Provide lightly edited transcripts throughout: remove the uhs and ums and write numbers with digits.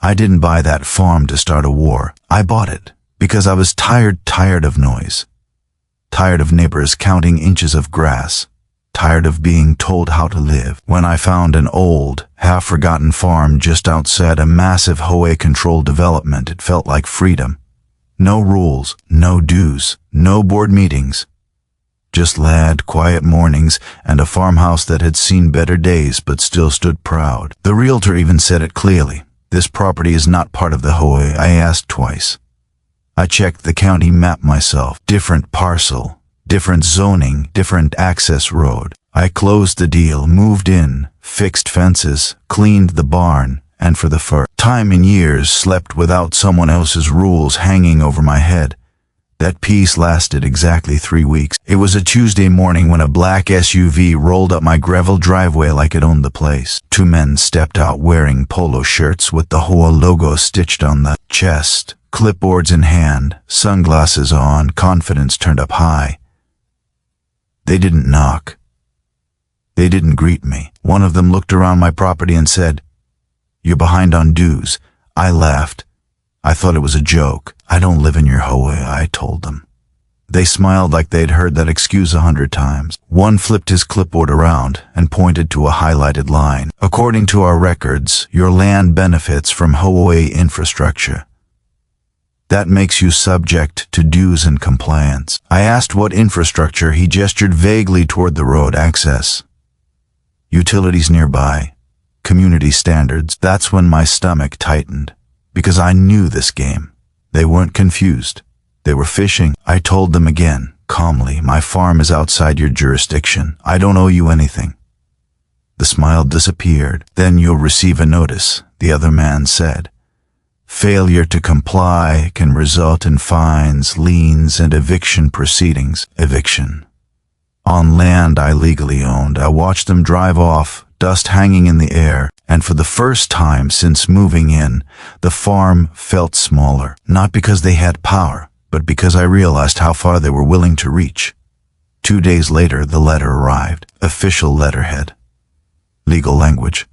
I didn't buy that farm to start a war. I bought it because I was tired of noise. Tired of neighbors counting inches of grass. Tired of being told how to live. When I found an old, half-forgotten farm just outside a massive HOA-controlled development, it felt like freedom. No rules, no dues, no board meetings. Just land, quiet mornings, and a farmhouse that had seen better days but still stood proud. The realtor even said it clearly. This property is not part of the HOA. I asked twice. I checked the county map myself. Different parcel. Different zoning, different access road. I closed the deal, moved in, fixed fences, cleaned the barn, and for the first time in years slept without someone else's rules hanging over my head. That peace lasted exactly 3 weeks. It was a Tuesday morning when a black SUV rolled up my gravel driveway like it owned the place. 2 men stepped out wearing polo shirts with the HOA logo stitched on the chest, clipboards in hand, sunglasses on, confidence turned up high. They didn't knock. They didn't greet me. One of them looked around my property and said, "You're behind on dues." I laughed. I thought it was a joke. "I don't live in your HOA," I told them. They smiled like they'd heard that excuse 100 times. One flipped his clipboard around and pointed to a highlighted line. "According to our records, your land benefits from HOA infrastructure. That makes you subject to dues and compliance." I asked what infrastructure. He gestured vaguely toward the road access. Utilities nearby. Community standards. That's when my stomach tightened, because I knew this game. They weren't confused. They were fishing. I told them again, calmly, "My farm is outside your jurisdiction. I don't owe you anything." The smile disappeared. "Then you'll receive a notice," the other man said. "Failure to comply can result in fines, liens, and eviction proceedings." Eviction. On land I legally owned, I watched them drive off, dust hanging in the air, and for the first time since moving in, the farm felt smaller, not because they had power, but because I realized how far they were willing to reach. 2 days later, the letter arrived. Official letterhead. Legal language.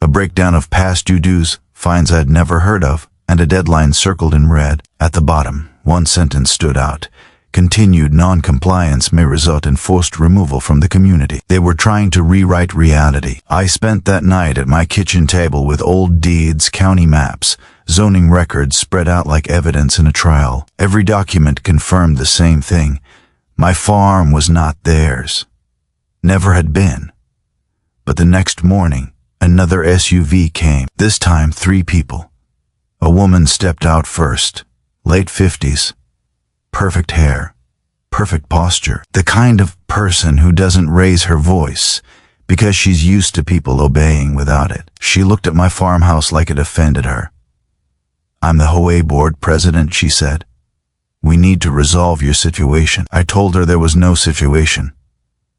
A breakdown of past due dues, fines I'd never heard of, and a deadline circled in red. At the bottom, one sentence stood out. Continued non-compliance may result in forced removal from the community. They were trying to rewrite reality. I spent that night at my kitchen table with old deeds, county maps, zoning records spread out like evidence in a trial. Every document confirmed the same thing. My farm was not theirs. Never had been. But the next morning, another SUV came, this time 3 people. A woman stepped out first, late 50s. Perfect hair, perfect posture, the kind of person who doesn't raise her voice because she's used to people obeying without it. She looked at my farmhouse like it offended her. "I'm the HOA board president," she said. "We need to resolve your situation." I told her there was no situation.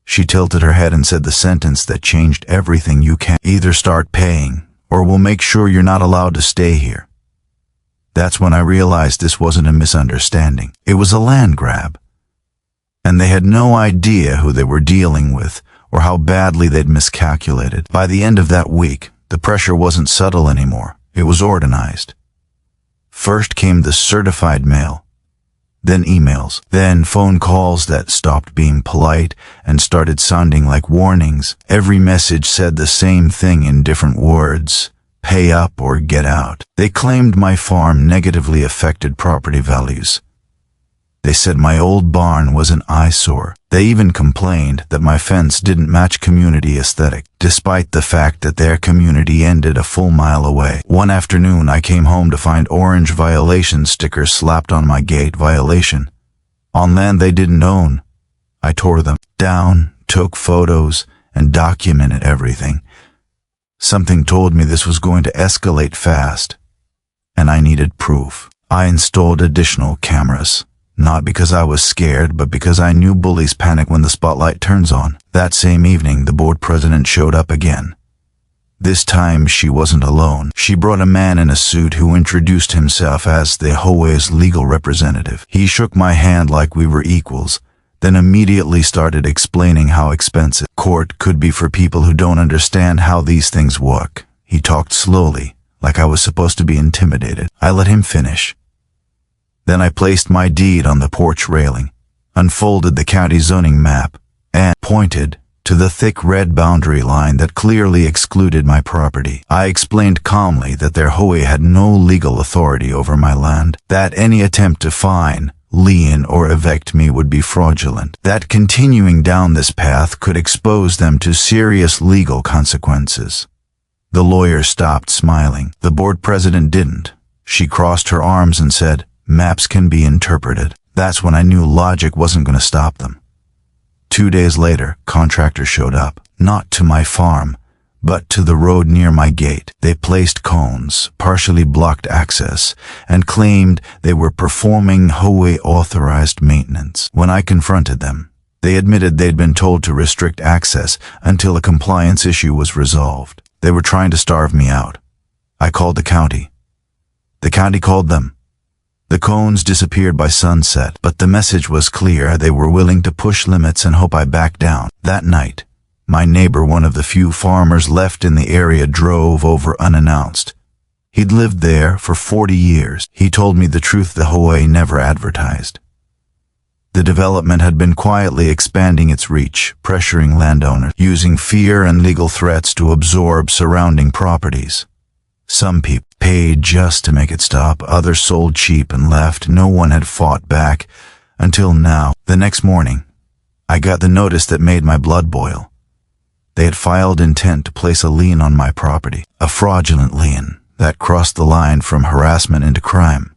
She tilted her head and said the sentence that changed everything: "You can either start paying, or we'll make sure you're not allowed to stay here." That's when I realized this wasn't a misunderstanding. It was a land grab. And they had no idea who they were dealing with or how badly they'd miscalculated. By the end of that week, the pressure wasn't subtle anymore. It was organized. First came the certified mail, then emails, then phone calls that stopped being polite and started sounding like warnings. Every message said the same thing in different words: pay up or get out. They claimed my farm negatively affected property values. They said my old barn was an eyesore. They even complained that my fence didn't match community aesthetic, despite the fact that their community ended a full mile away. One afternoon, I came home to find orange violation stickers slapped on my gate: violation, on land they didn't own. I tore them down, took photos, and documented everything. Something told me this was going to escalate fast, and I needed proof. I installed additional cameras. Not because I was scared, but because I knew bullies panic when the spotlight turns on. That same evening, the board president showed up again. This time, she wasn't alone. She brought a man in a suit who introduced himself as the HOA's legal representative. He shook my hand like we were equals, then immediately started explaining how expensive court could be for people who don't understand how these things work. He talked slowly, like I was supposed to be intimidated. I let him finish. Then I placed my deed on the porch railing, unfolded the county zoning map, and pointed to the thick red boundary line that clearly excluded my property. I explained calmly that their HOA had no legal authority over my land, that any attempt to fine, lien, or evict me would be fraudulent, that continuing down this path could expose them to serious legal consequences. The lawyer stopped smiling. The board president didn't. She crossed her arms and said, "Maps can be interpreted." That's when I knew logic wasn't going to stop them. 2 days later, contractors showed up, not to my farm, but to the road near my gate. They placed cones, partially blocked access, and claimed they were performing HOA-authorized maintenance. When I confronted them, they admitted they'd been told to restrict access until a compliance issue was resolved. They were trying to starve me out. I called the county. The county called them. The cones disappeared by sunset, but the message was clear. They were willing to push limits and hope I backed down. That night, my neighbor, one of the few farmers left in the area, drove over unannounced. He'd lived there for 40 years. He told me the truth the HOA never advertised. The development had been quietly expanding its reach, pressuring landowners, using fear and legal threats to absorb surrounding properties. Some people paid just to make it stop, others sold cheap and left. No one had fought back until now. The next morning, I got the notice that made my blood boil. They had filed intent to place a lien on my property, a fraudulent lien that crossed the line from harassment into crime.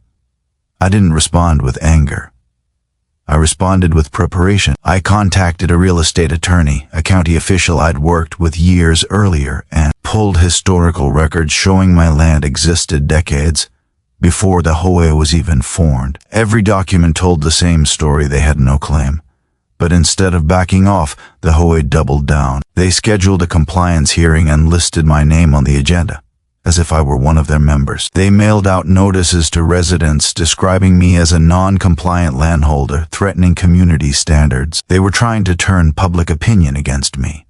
I didn't respond with anger. I responded with preparation. I contacted a real estate attorney, a county official I'd worked with years earlier, and pulled historical records showing my land existed decades before the HOA was even formed. Every document told the same story. They had no claim. But instead of backing off, the HOA doubled down. They scheduled a compliance hearing and listed my name on the agenda, as if I were one of their members. They mailed out notices to residents describing me as a non-compliant landholder, threatening community standards. They were trying to turn public opinion against me.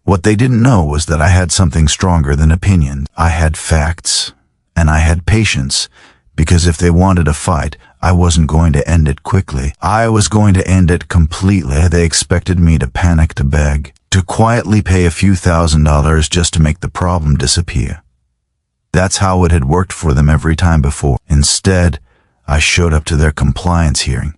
What they didn't know was that I had something stronger than opinion. I had facts, and I had patience, because if they wanted a fight, I wasn't going to end it quickly. I was going to end it completely. They expected me to panic, to beg, to quietly pay a few $1,000s just to make the problem disappear. That's how it had worked for them every time before. Instead, I showed up to their compliance hearing,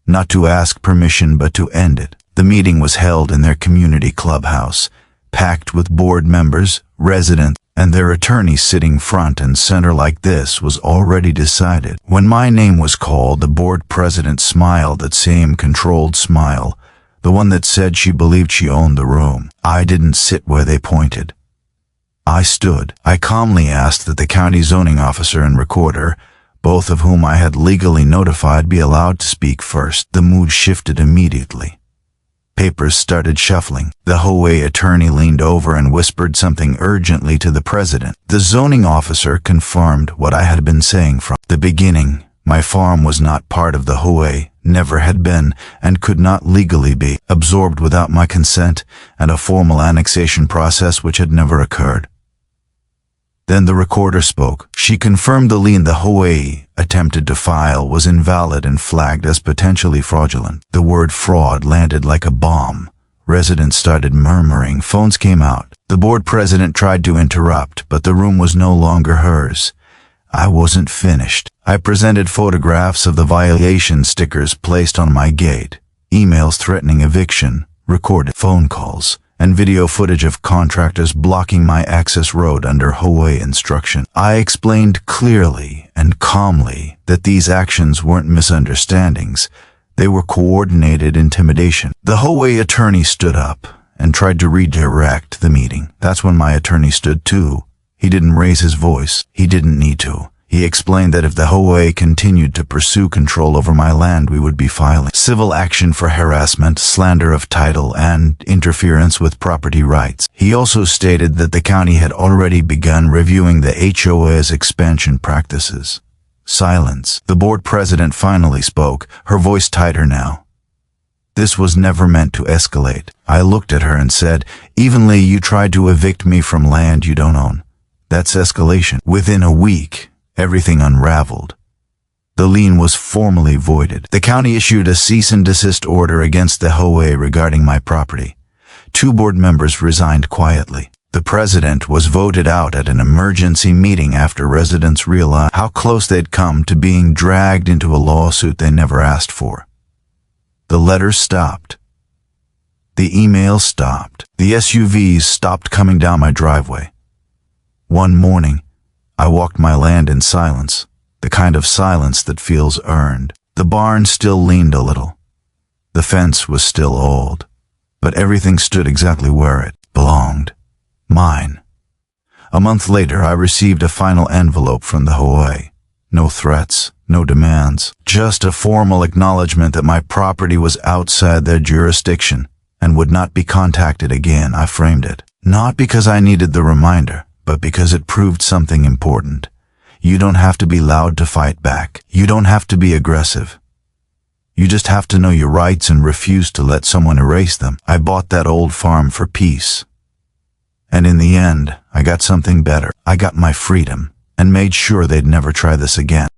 not to ask permission but to end it. The meeting was held in their community clubhouse, packed with board members, residents, and their attorneys sitting front and center. Like this was already decided. When my name was called, the board president smiled, that same controlled smile, the one that said she believed she owned the room. I didn't sit where they pointed. I stood. I calmly asked that the county zoning officer and recorder, both of whom I had legally notified, be allowed to speak first. The mood shifted immediately. Papers started shuffling. The HOA attorney leaned over and whispered something urgently to the president. The zoning officer confirmed what I had been saying from the beginning. My farm was not part of the HOA, never had been, and could not legally be, absorbed without my consent, and a formal annexation process which had never occurred. Then the recorder spoke. She confirmed the lien the HOA attempted to file was invalid and flagged as potentially fraudulent. The word fraud landed like a bomb. Residents started murmuring. Phones came out. The board president tried to interrupt, but the room was no longer hers. I wasn't finished. I presented photographs of the violation stickers placed on my gate, emails threatening eviction, recorded phone calls, and video footage of contractors blocking my access road under HOA instruction. I explained clearly and calmly that these actions weren't misunderstandings. They were coordinated intimidation. The HOA attorney stood up and tried to redirect the meeting. That's when my attorney stood too. He didn't raise his voice. He didn't need to. He explained that if the HOA continued to pursue control over my land, we would be filing civil action for harassment, slander of title, and interference with property rights. He also stated that the county had already begun reviewing the HOA's expansion practices. Silence. The board president finally spoke, her voice tighter now. This was never meant to escalate. I looked at her and said, "Evenly, you tried to evict me from land you don't own. That's escalation. Within a week, everything unraveled. The lien was formally voided. The county issued a cease and desist order against the HOA regarding my property. 2 board members resigned quietly. The president was voted out at an emergency meeting after residents realized how close they'd come to being dragged into a lawsuit they never asked for. The letters stopped. The emails stopped. The SUVs stopped coming down my driveway. One morning, I walked my land in silence, the kind of silence that feels earned. The barn still leaned a little. The fence was still old, but everything stood exactly where it belonged. Mine. A month later, I received a final envelope from the HOA. No threats, no demands, just a formal acknowledgement that my property was outside their jurisdiction and would not be contacted again. I framed it, not because I needed the reminder, but because it proved something important. You don't have to be loud to fight back. You don't have to be aggressive. You just have to know your rights and refuse to let someone erase them. I bought that old farm for peace. And in the end, I got something better. I got my freedom and made sure they'd never try this again.